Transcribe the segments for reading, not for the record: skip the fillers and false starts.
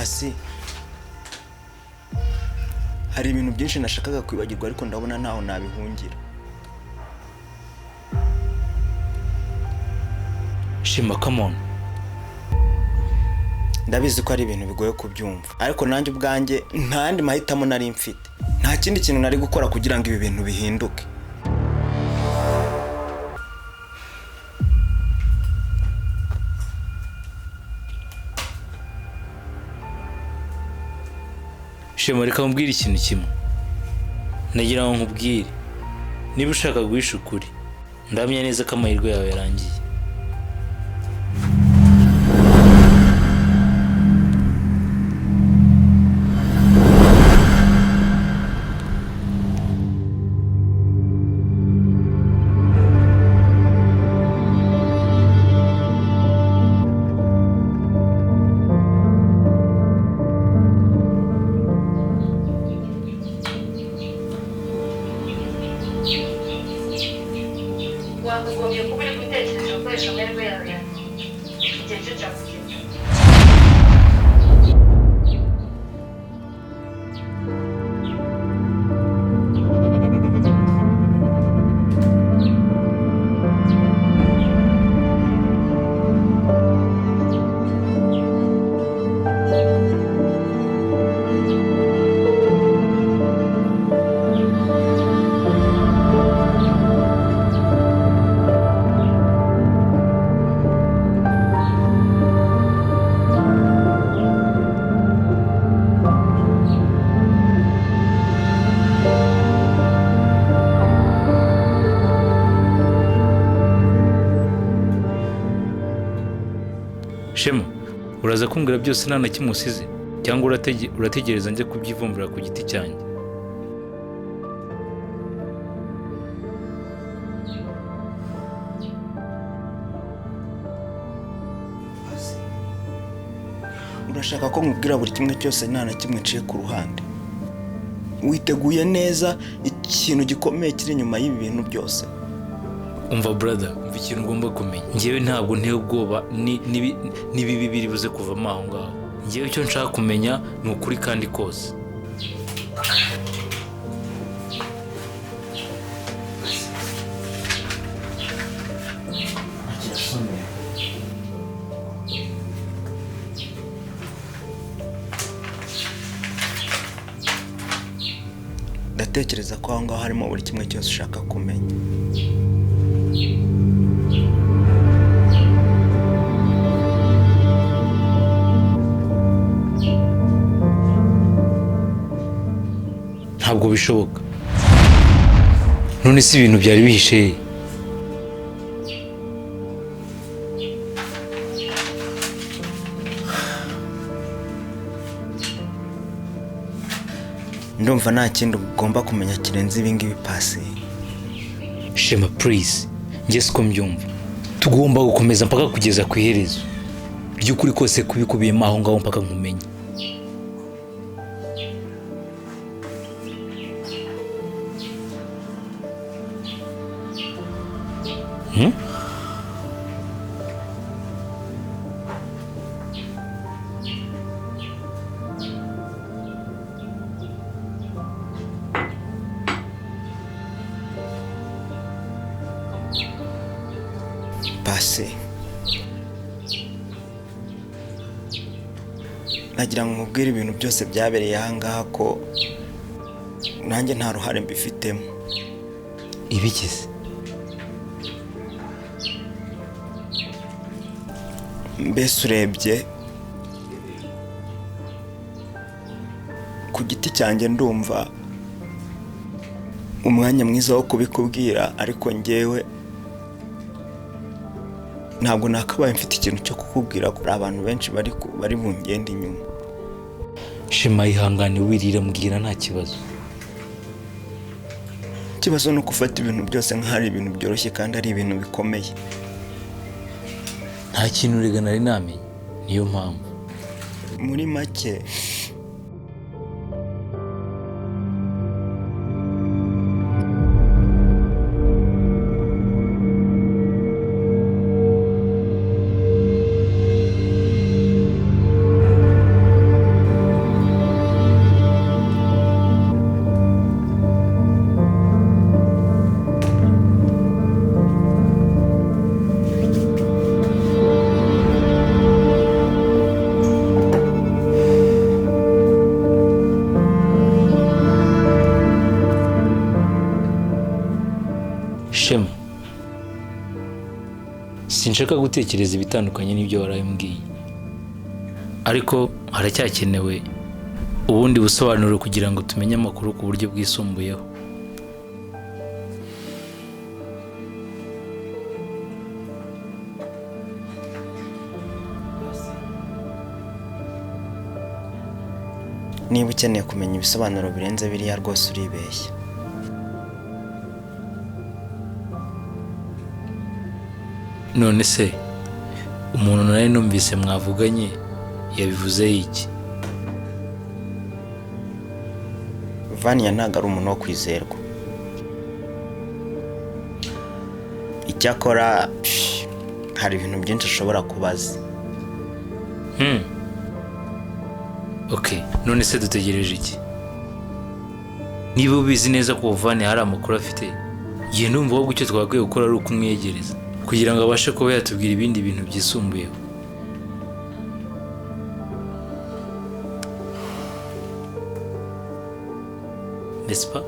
Pasi, hari ibintu byinshi nashakaga kwibagirwa ariko ndabona ntaho nabihungira. Shima, come on. Ndabizi ko ari ibintu bigoye kubyumva, ariko nanjye ubwanjye ntandi mahitamo nari mfite. Nta kindi kintu nari gukora kugira ngo ibi bintu bihinduke. Shema, reka nkubwire ikintu kimwe. Nagira ngo nkubwire, niba ushaka guhisha ukuri, ndamenya neza ko amahirwe yawe yarangiye. Wagombye kuba uri gutekereza gukoresha amahirwe yawe igihe cyo cyakugenda. Shema, uraza kumbwira byose nta na kimwe usize cyangwa urategereza njye kubyivumbura ku giti cyanjye? Urashaka ko nkubwira buri kimwe cyose nta na kimwe nciye ku ruhande? Witeguye neza ikintu gikomeye kiri inyuma y'ibi bintu byose? Umva brother, umva ikintu ugomba kumenya. Njyewe ntabwo nteye ubwoba n'ibibi biri buze kuvamo aho ngaho. Njyewe icyo nshaka kumenya ni ukuri kandi kose. Ndatekereza ko aho ngaho harimo buri kimwe cyose ushaka kumenya. Ntabwo bishoboka. None si ibintu byari bihishe. Ndumva nta kindi ugomba kumenya kirenze ibi ngibi Pasi. Shema please, njye siko mbyumva. Tugomba gukomeza mpaka kugeza ku iherezo ry'ukuri kose kubikubiyemo aho ngaho mpaka nkumenye. Pasi, nagira ngo nkubwire ibintu byose byabereye aha ngaha ko nanjye nta ruhare mbifitemo. Ibigize? Mbese urebye ku giti cyanjye ndumva umwanya mwiza wo kubikubwira, ariko njyewe ntabwo nakabaye mfite ikintu cyo kukubwira ko abantu benshi bari bungende inyuma. Shema, ihangane wirira mbwira nta kibazo. Ikibazo ni ufata ibintu byose nk'ahari ibintu byoroshye kandi ari ibintu bikomeye. Nta kintu rega nari namenye, niyo mpamvu. Muri make Shema, sinshaka gutekereza ibitandukanye n'ibyo warabimbwiye, ariko haracyakenewe ubundi busobanuro kugira ngo tumenye amakuru ku buryo bwisumbuyeho. Niba ukeneye kumenya ibisobanuro birenze biriya rwose uribeshya. None se umuntu nari numvise mwavuganye yabivuze iki? Vania ntabwo ari umuntu wo kwizerwa. Icyakora hari ibintu byinshi ashobora kubaza. Okay, none se dutegereje iki? Niba ubizi neza ko Vania hari amakuru afite, ngiye numva ahubwo icyo twakwiye gukora ari ukumwegereza kugira ngo abashe kuba yatubwira ibindi bintu byisumbuyeho. N'est-ce pas?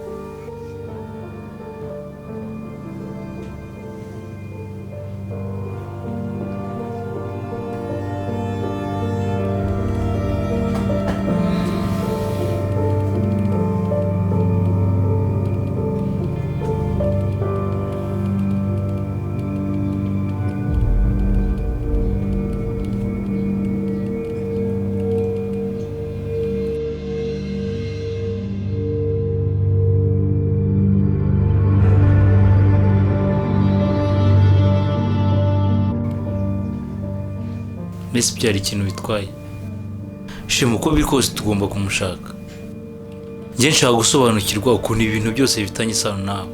Mbese byari ikintu bitwaye? Shema, uko biri kose tugomba kumushaka. Njye nshaka gusobanukirwa ukuntu ibintu byose bifitanye isano nawe.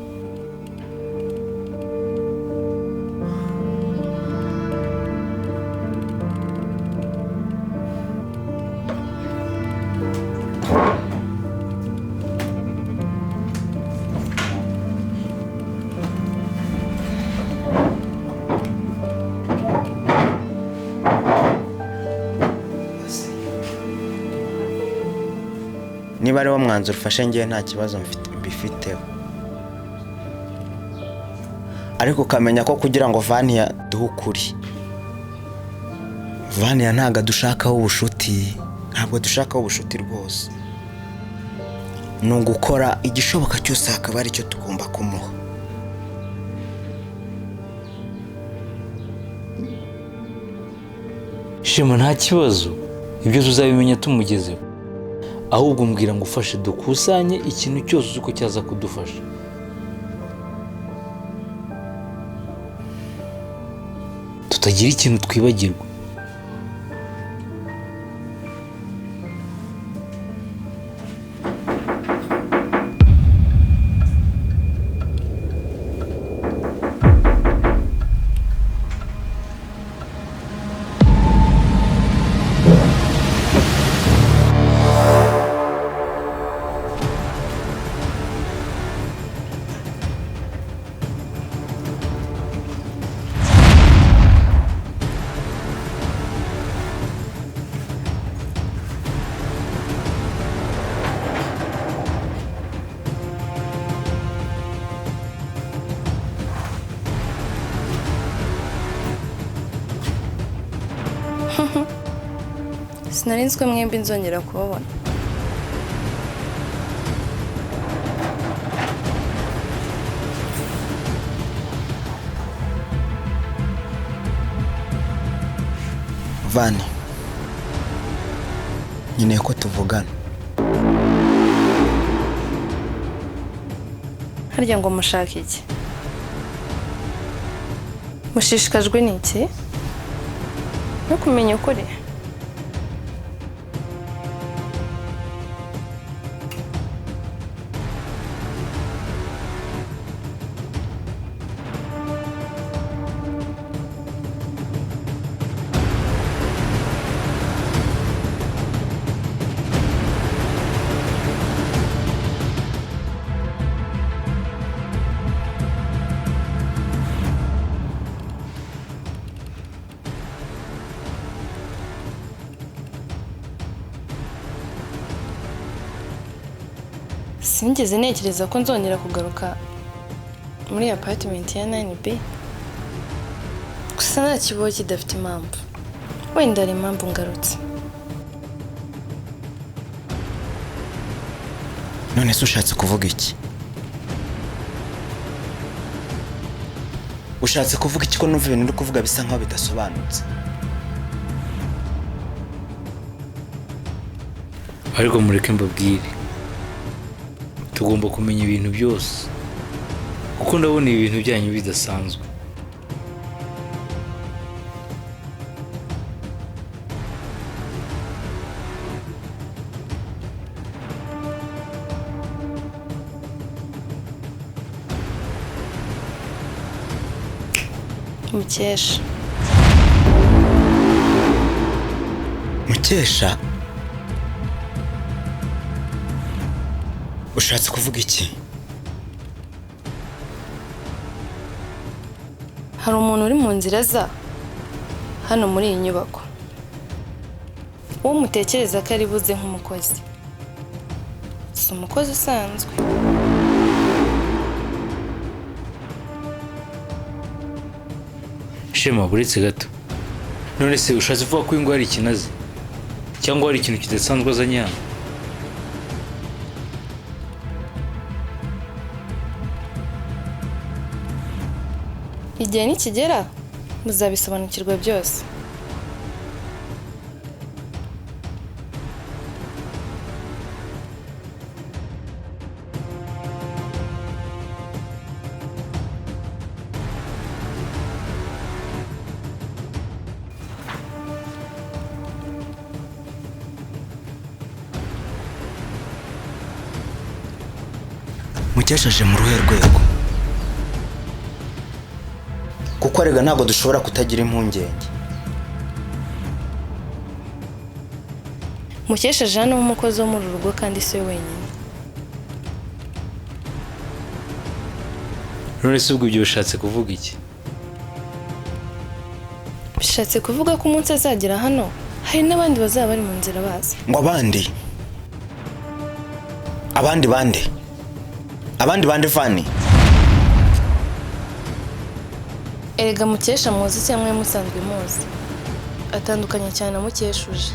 Niba ari wo mwanzuro ufashe ngewe nta kibazo mbifiteho, ariko ukamenya ko kugira ngo Vania duhe ukuri, Vania ntabwo dushakaho ubushuti, ntabwo dushakaho ubushuti rwose. Ni ugukora igishoboka cyose hakaba ari cyo tugomba kumuha. Shema, nta kibazo, ibyo tuzabimenya tumugezeho. Ahubwo mbwira ngo ufashe dukusanye ikintu cyose uko cyaza kudufasha. Tutagira ikintu twibagirwa. Sinarinzwe mwembi nzongera kubabona. Vania, nkeneye ko tuvugana. Harya ngo mushaka iki? Mushishikajwe n'iki? No kumenya ukuri. Sinigeze ntekereza ko nzongera kugaruka muri apartment ya 9B. Gusa nta kibaho kidafite impamvu. Wenda ari impamvu ngarutse. none se ushatse kuvuga iki? Ushatse kuvuga iki ko numva ibintu uri kuvuga bisa nkaho bidasobanutse? ariko mureke mbabwire, tugomba kumenya ibintu byose kuko ndabona ibi bintu byanyu bidasanzwe. Mukesha. Mukesha? Ushatse kuvuga iki? Hari umuntu uri mu nzira za hano muri iyi nyubako. Uwo mutekereza ko ari buze nk'umukozi. Si umukozi usanzwe. Shema, buretse gato. None se ushatse kuvuga ko ingwa ari ikinazi cyangwa hari ikintu kidasanzwe azanye hano? Igihe nikigera muzabisobanukirwa byose. Mukesha aje mu ruhe rwego? Kuko rega ntabwo dushobora kutagira impungenge. Mukesha aje hano nk'umukozi wo mu rugo kandi si we wenyine. None se ubwo ibyo bishatse kuvuga iki? Bishatse kuvuga ko umunsi azagera hano hari n'abandi bazaba bari mu nzira baza. Ngo abandi? Abandi bande? Abandi bande Vani? Erega Mukesha muzi cyangwa musanzwe muzi. Atandukanye cyane na Mukeshuje.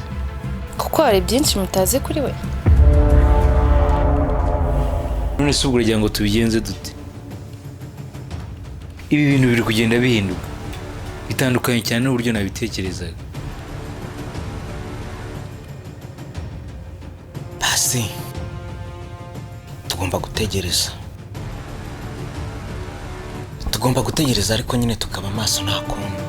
Kuko hari byinshi mutazi kuri we. None se ubwo uragira ngo tubigenze dute? Ibi bintu biri kugenda bihinduka. Bitandukanye cyane n'uburyo nabitekerezaga. Basi tugomba gutegereza. Tugomba gutegereza ariko nyine tukaba maso nta kundi.